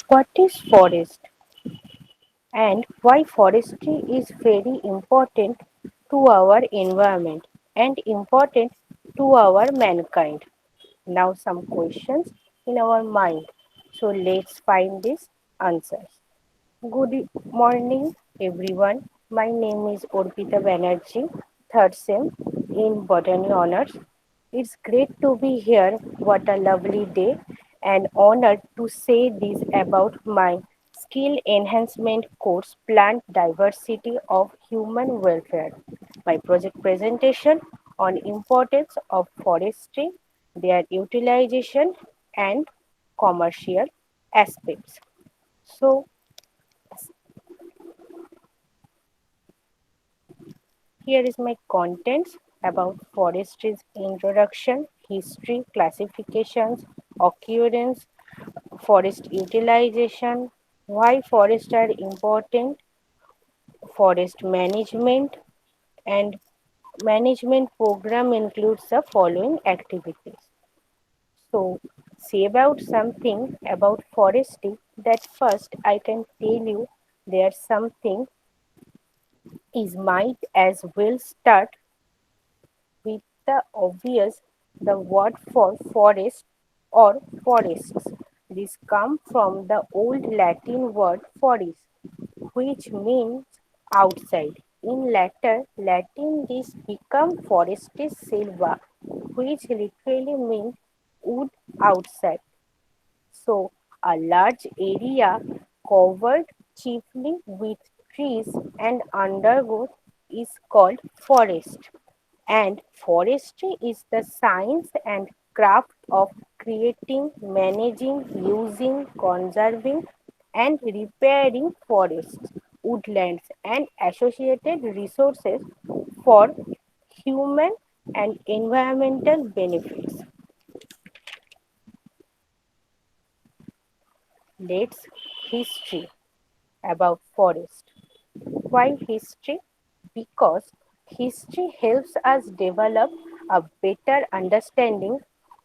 What is forest and why forestry is very important to our environment and important to our mankind? Now some questions in our mind. So let's find these answers. Good morning everyone. My name is Arpita Banerjee, third sem in Botany Honors. It's great to be here. What a lovely day and honored to say this about my skill enhancement course Plant Diversity of Human Welfare. My project presentation on importance of forestry, their utilization and commercial aspects. So here is my contents about forestry's introduction, history, classifications, occurrence, forest utilization, why forests are important, forest management, and management program includes the following activities. So, say about something about forestry that first I can tell you there's something is might as well start with the obvious, the word for forest or forests. This comes from the old Latin word foris, which means outside. In later Latin, this became forestis silva, which literally means wood outside. So, a large area covered chiefly with trees and undergrowth is called forest. And forestry is the science and craft of creating, managing, using, conserving, and repairing forests, woodlands, and associated resources for human and environmental benefits. Let's history about forest. Why history? Because history helps us develop a better understanding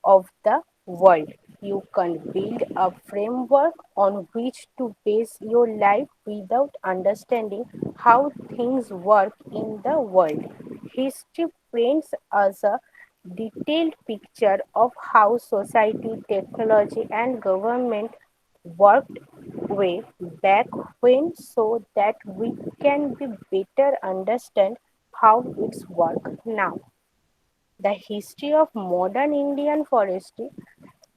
of the world. You can build a framework on which to base your life without understanding how things work in the world. History paints us a detailed picture of how society, technology, and government worked way back when so that we can be better understand how it's work now. The history of modern Indian forestry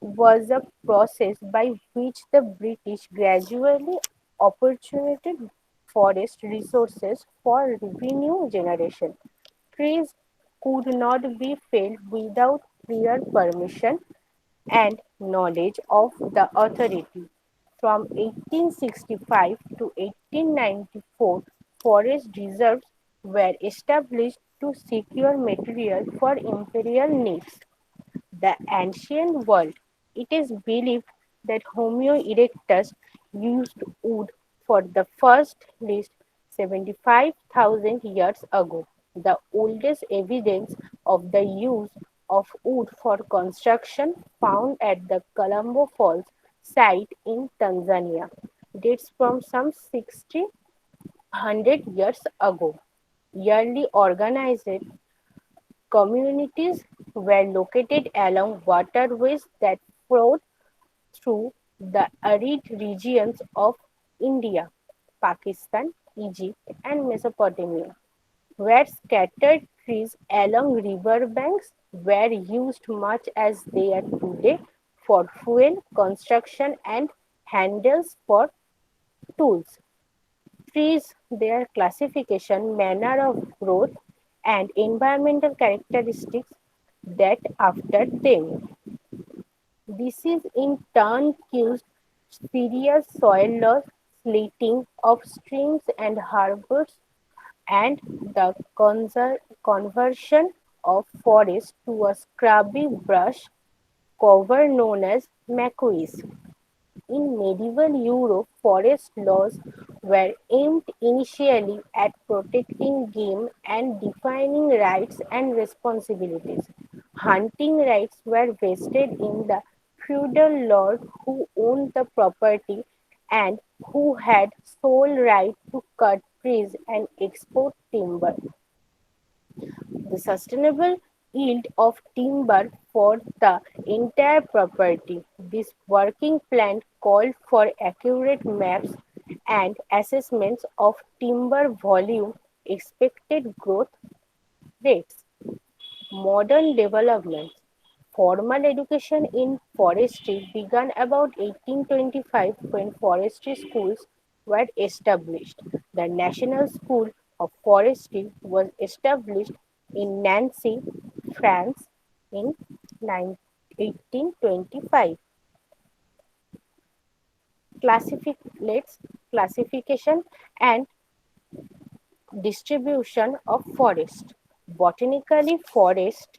was a process by which the British gradually opportunised forest resources for revenue generation. Trees could not be felled without prior permission and knowledge of the authority. From 1865 to 1894, forest reserves were established to secure material for imperial needs. The ancient world, it is believed that Homo erectus used wood for the first least 75,000 years ago. The oldest evidence of the use of wood for construction found at the Colombo Falls site in Tanzania dates from some 60 years ago. Yearly organized communities were located along waterways that flowed through the arid regions of India, Pakistan, Egypt, and Mesopotamia, where scattered trees along river banks were used much as they are today for fuel, construction, and handles for tools. Trees, their classification, manner of growth, and environmental characteristics that after them. This is in turn caused serious soil loss, slitting of streams and harbors, and the conversion of forest to a scrubby brush cover known as maquis. In medieval Europe, forest laws were aimed initially at protecting game and defining rights and responsibilities. Hunting rights were vested in the feudal lord who owned the property, and who had sole right to cut trees and export timber. The sustainable yield of timber for the entire property. This working plan called for accurate maps and assessments of timber volume, expected growth rates. Modern developments. Formal education in forestry began about 1825 when forestry schools were established. The National School of Forestry was established in Nancy, France in 1825. Let's classification and distribution of forest. Botanically, forest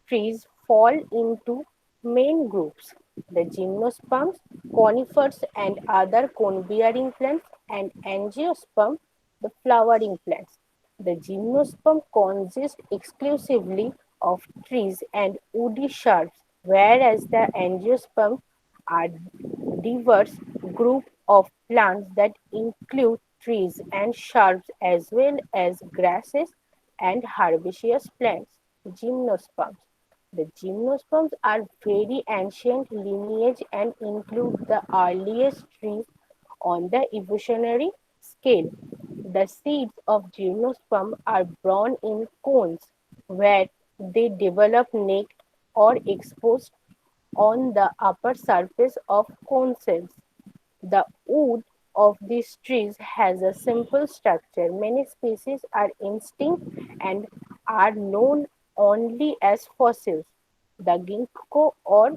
trees fall into main groups: the gymnosperms, conifers and other cone-bearing plants, and angiosperm, the flowering plants. The gymnosperm consist exclusively of trees and woody shrubs, whereas the angiosperms are diverse group of plants that include trees and shrubs as well as grasses and herbaceous plants. Gymnosperms. The gymnosperms are very ancient lineage and include the earliest trees on the evolutionary scale. The seeds of gymnosperm are borne in cones where they develop naked or exposed on the upper surface of cone cells. The wood of these trees has a simple structure. Many species are extinct and are known only as fossils. The ginkgo or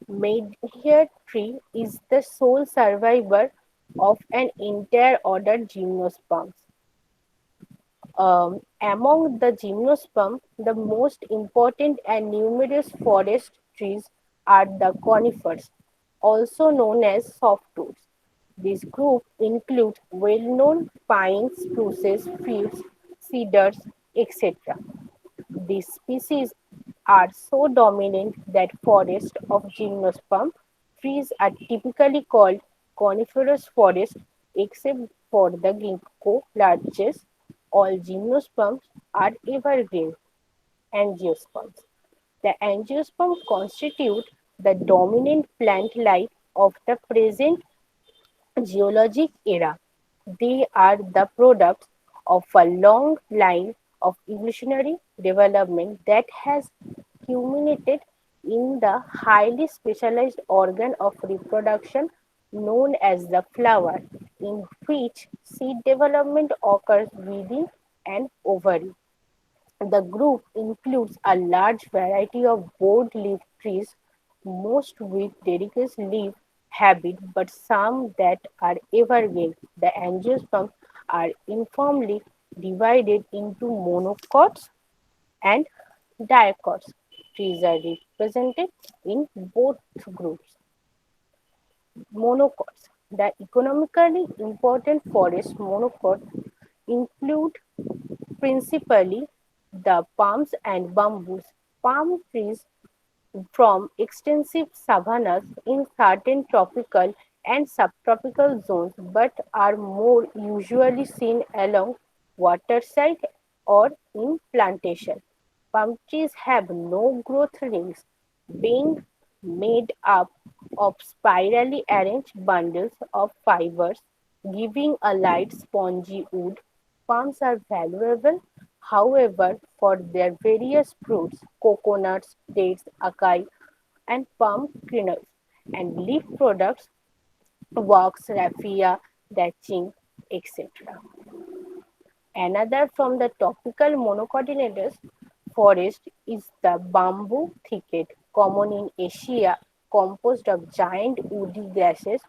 Meadhair tree is the sole survivor of an entire order Gymnosperms. Among the gymnosperm, the most important and numerous forest trees are the conifers, also known as softwoods. This group includes well-known pines, spruces, firs, cedars, etc. These species are so dominant that forests of gymnosperm trees are typically called coniferous forests, except for the ginkgo larches. All gymnosperms are evergreen angiosperms. The angiosperm constitute the dominant plant life of the present geologic era. They are the products of a long line of evolutionary development that has culminated in the highly specialized organ of reproduction known as the flower, in which seed development occurs within an ovary. The group includes a large variety of broad-leaf trees, most with deciduous leaf habit, but some that are evergreen. The angiosperms are uniformly divided into monocots and dicots. Trees are represented in both groups. Monocots. The economically important forest monocots include principally the palms and bamboos. Palm trees from extensive savannas in certain tropical and subtropical zones, but are more usually seen along waterside or in plantation. Palm trees have no growth rings, being made up of spirally arranged bundles of fibers, giving a light spongy wood. Palms are valuable, however, for their various fruits, coconuts, dates, acai, and palm kernels, and leaf products, wax, raffia, thatching, etc. Another from the tropical monocotyledonous forest is the bamboo thicket, common in Asia, composed of giant woody grasses,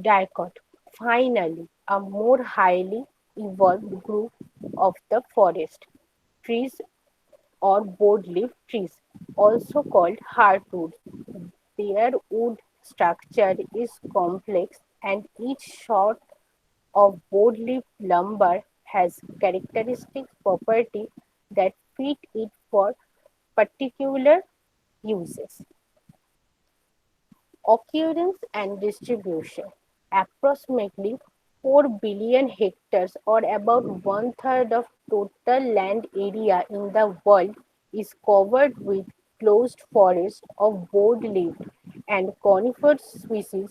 dicot. Finally, a more highly evolved group of the forest trees or broadleaf trees, also called hardwoods. Their wood structure is complex and each short of broadleaf lumber has characteristic properties that fit it for particular uses. Occurrence and distribution. Approximately 4 billion hectares, or about one third of total land area in the world, is covered with closed forests of broad-leaved and conifer species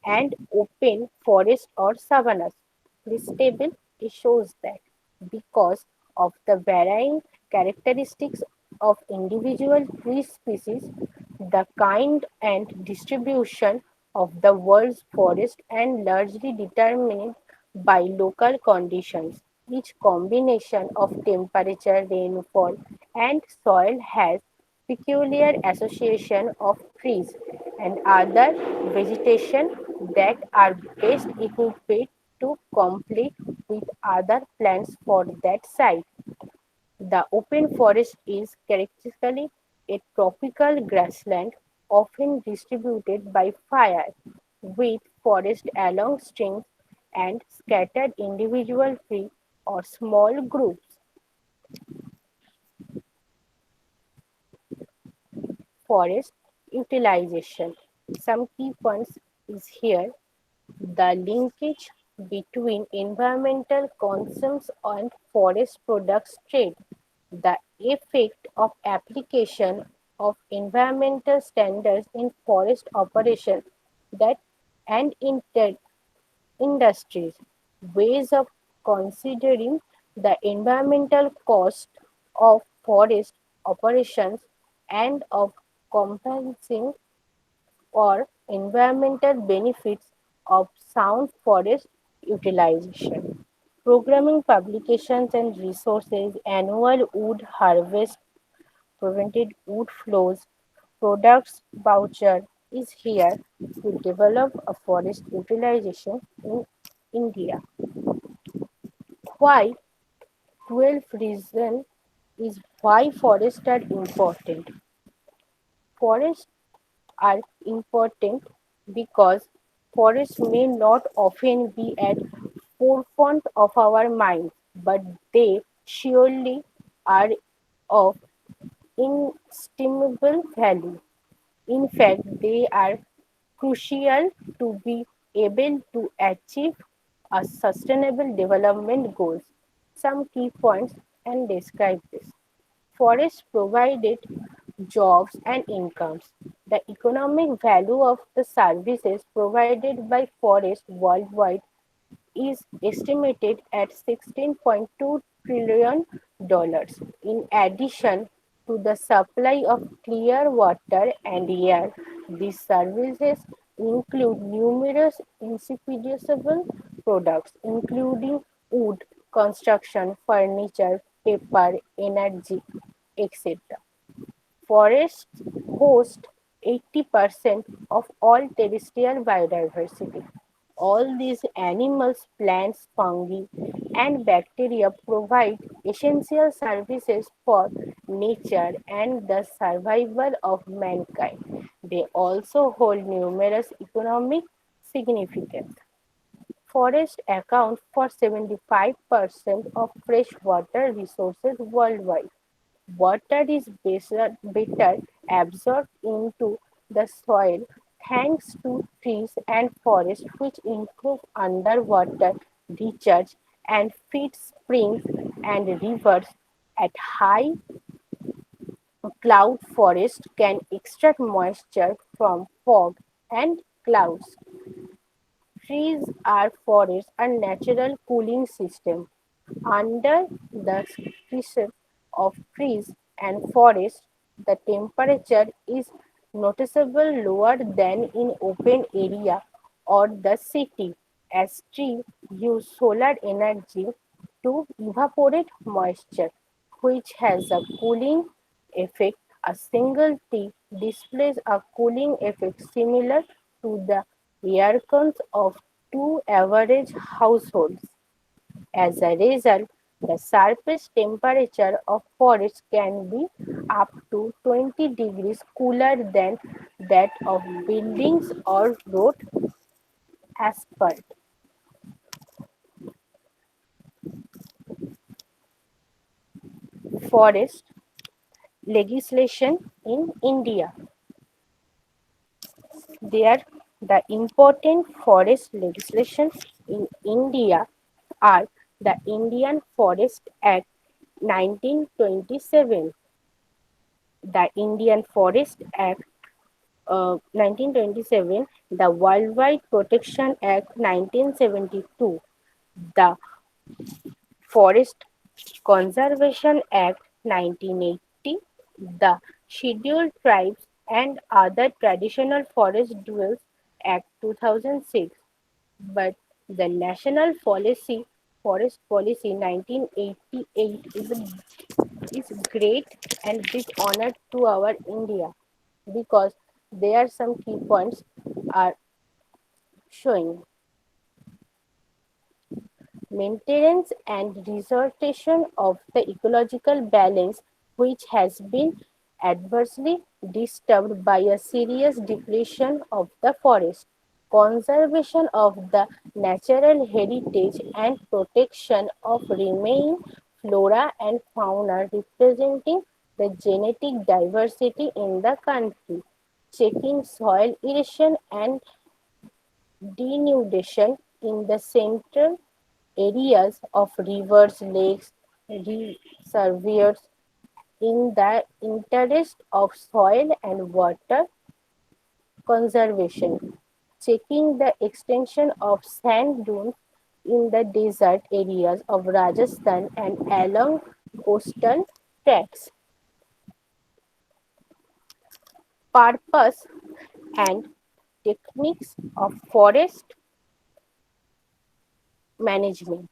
and open forest or savannas. This table shows that because of the varying characteristics of individual tree species, the kind and distribution of the world's forest and largely determined by local conditions. Each combination of temperature, rainfall, and soil has peculiar association of trees and other vegetation that are best equipped to compete with other plants for that site. The open forest is characteristically a tropical grassland, often distributed by fire, with forests along streams and scattered individual trees or small groups. Forest utilization. Some key points is here. The linkage between environmental concerns and forest products trade, the effect of application of environmental standards in forest operation that and industries, ways of considering the environmental cost of forest operations and of compensating or environmental benefits of sound forest utilization. Programming publications and resources, annual wood harvest, prevented wood flows, products voucher is here to develop a forest utilization in India. Why 12 reason is why forests are important. Forests are important because forests may not often be at forefront of our minds, but they surely are of inestimable value. In fact, they are crucial to be able to achieve a sustainable development goals. Some key points and describe this. Forests provided jobs and incomes. The economic value of the services provided by forests worldwide is estimated at $16.2 trillion. In addition to the supply of clear water and air, these services include numerous indispensable products, including wood, construction, furniture, paper, energy, etc. Forests host 80% of all terrestrial biodiversity. All these animals, plants, fungi, and bacteria provide essential services for nature and the survival of mankind. They also hold numerous economic significance. Forests account for 75% of freshwater resources worldwide. Water is better absorbed into the soil thanks to trees and forests, which improve underwater recharge and feed springs and rivers. At high, cloud forest can extract moisture from fog and clouds. Trees are forests are natural cooling system. Under the pressure of trees and forests, the temperature is noticeably lower than in open area or the city, as trees use solar energy to evaporate moisture, which has a cooling effect. A single tree displays a cooling effect similar to the air cons of two average households. As a result, the surface temperature of forests can be up to 20 degrees cooler than that of buildings or road asphalt. Forest legislation in India. There, the important forest legislation in India are the Indian Forest Act 1927, the Indian Forest Act 1927, the Worldwide Protection Act 1972, the Forest Conservation Act 1980, the Scheduled Tribes and Other Traditional Forest Dwellers Act 2006, but the National Policy Forest Policy 1988 is great and big honor to our India because there are some key points are showing. Maintenance and restoration of the ecological balance which has been adversely disturbed by a serious depletion of the forest, conservation of the natural heritage and protection of remaining flora and fauna representing the genetic diversity in the country, checking soil erosion and denudation in the central areas of rivers, lakes, reservoirs in the interest of soil and water conservation, checking the extension of sand dunes in the desert areas of Rajasthan and along coastal tracts. Purpose and techniques of forest management.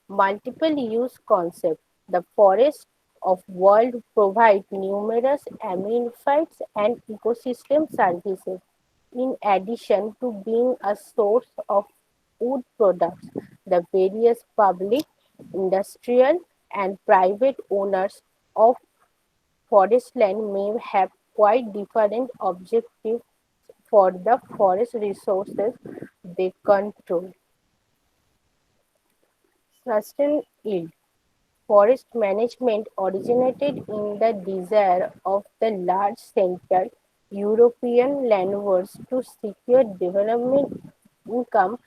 Multiple use concept. The forests of world provide numerous amenities and ecosystem services. In addition to being a source of wood products, the various public, industrial, and private owners of forest land may have quite different objectives for the forest resources they control. Sustain yield. Forest management originated in the desire of the large Central European landlords to secure development income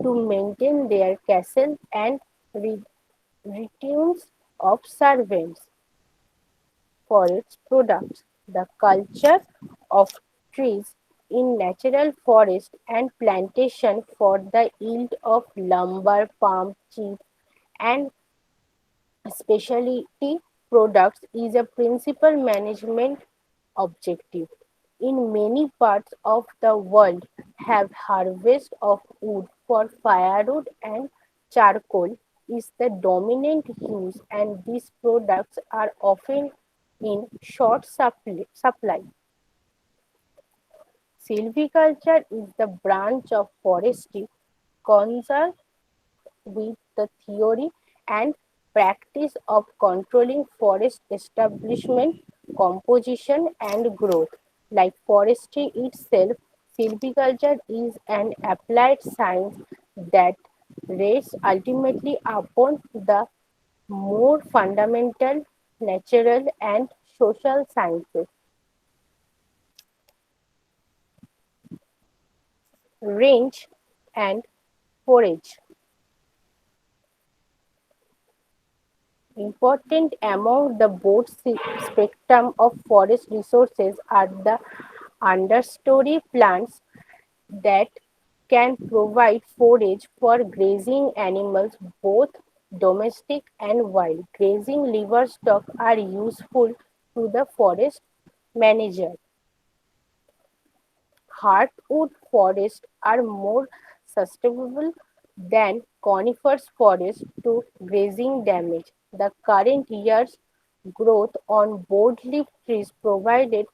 to maintain their castles and retinue of servants. Forest products. The culture of trees in natural forest and plantation for the yield of lumber, palm, chips, and specialty products is a principal management objective. In many parts of the world, have harvest of wood for firewood and charcoal is the dominant use, and these products are often in short supply. Silviculture is the branch of forestry concerned with the theory and practice of controlling forest establishment, composition, and growth. Like forestry itself, silviculture is an applied science that rests ultimately upon the more fundamental natural and social sciences. Range and forage. Important among the broad spectrum of forest resources are the understory plants that can provide forage for grazing animals, both domestic and wild. Grazing livestock are useful to the forest manager. Hardwood forests are more susceptible than coniferous forests to grazing damage. The current year's growth on broadleaf trees provided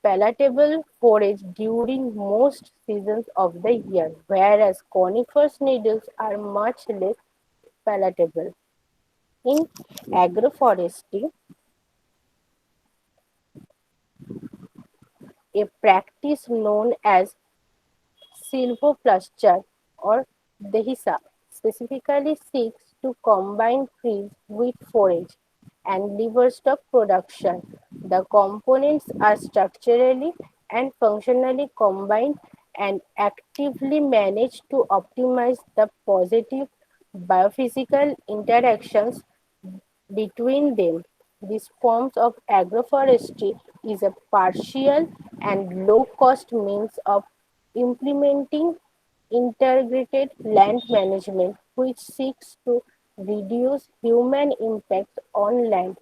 palatable forage during most seasons of the year, whereas coniferous needles are much less palatable. In agroforestry, a practice known as silvopasture or dehisa specifically seeks to combine trees with forage and livestock production. The components are structurally and functionally combined and actively managed to optimize the positive biophysical interactions between them. These forms of agroforestry is a partial and low-cost means of implementing integrated land management which seeks to reduce human impact on land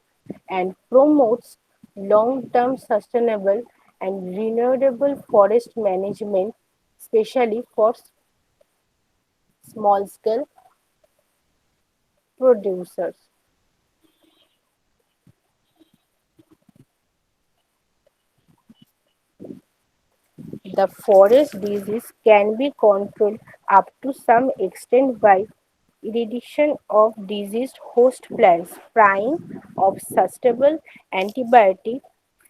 and promotes long-term sustainable and renewable forest management, especially for small-scale producers. The forest disease can be controlled up to some extent by eradication of diseased host plants, spraying of suitable antibiotic,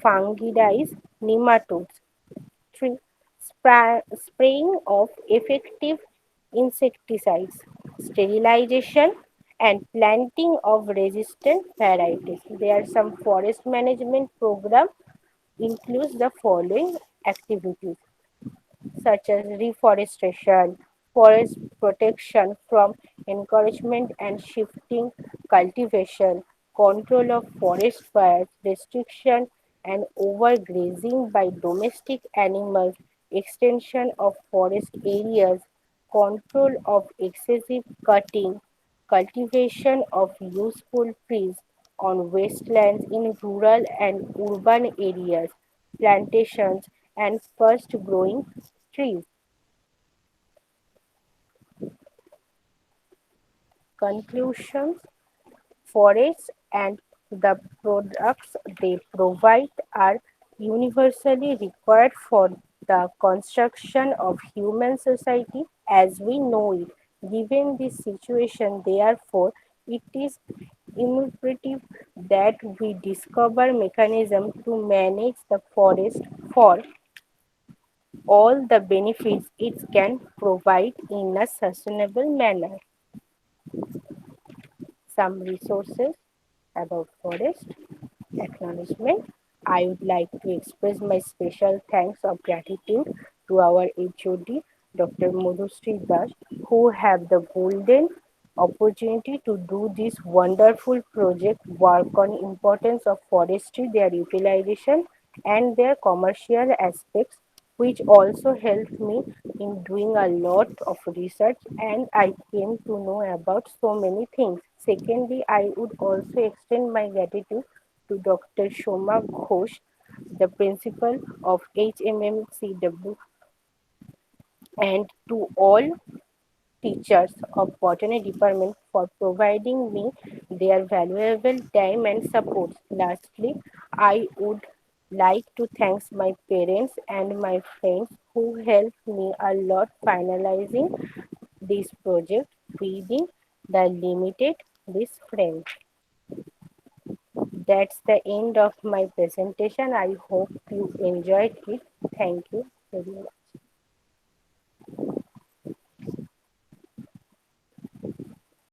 fungicides, nematodes, three, spraying of effective insecticides, sterilization, and planting of resistant varieties. There are some forest management program includes the following activities such as reforestation, forest protection from encouragement and shifting cultivation, control of forest fires, restriction and overgrazing by domestic animals, extension of forest areas, control of excessive cutting, cultivation of useful trees on wastelands in rural and urban areas, plantations and fast growing trees. Conclusions. Forests and the products they provide are universally required for the construction of human society as we know it. Given this situation, therefore, it is imperative that we discover mechanisms to manage the forest for all the benefits it can provide in a sustainable manner. Some resources about forest acknowledgement. I would like to express my special thanks of gratitude to our HOD, Dr. Madhusri Das, who have the golden opportunity to do this wonderful project work on importance of forestry, their utilization and their commercial aspects, which also helped me in doing a lot of research and I came to know about so many things. Secondly, I would also extend my gratitude to Dr. Shoma Ghosh, the principal of HMMCW, and to all teachers of botany department for providing me their valuable time and support. Lastly, I would like to thank my parents and my friends who helped me a lot finalizing this project within the limited this frame. That's the end of my presentation. I hope you enjoyed it. Thank you very much.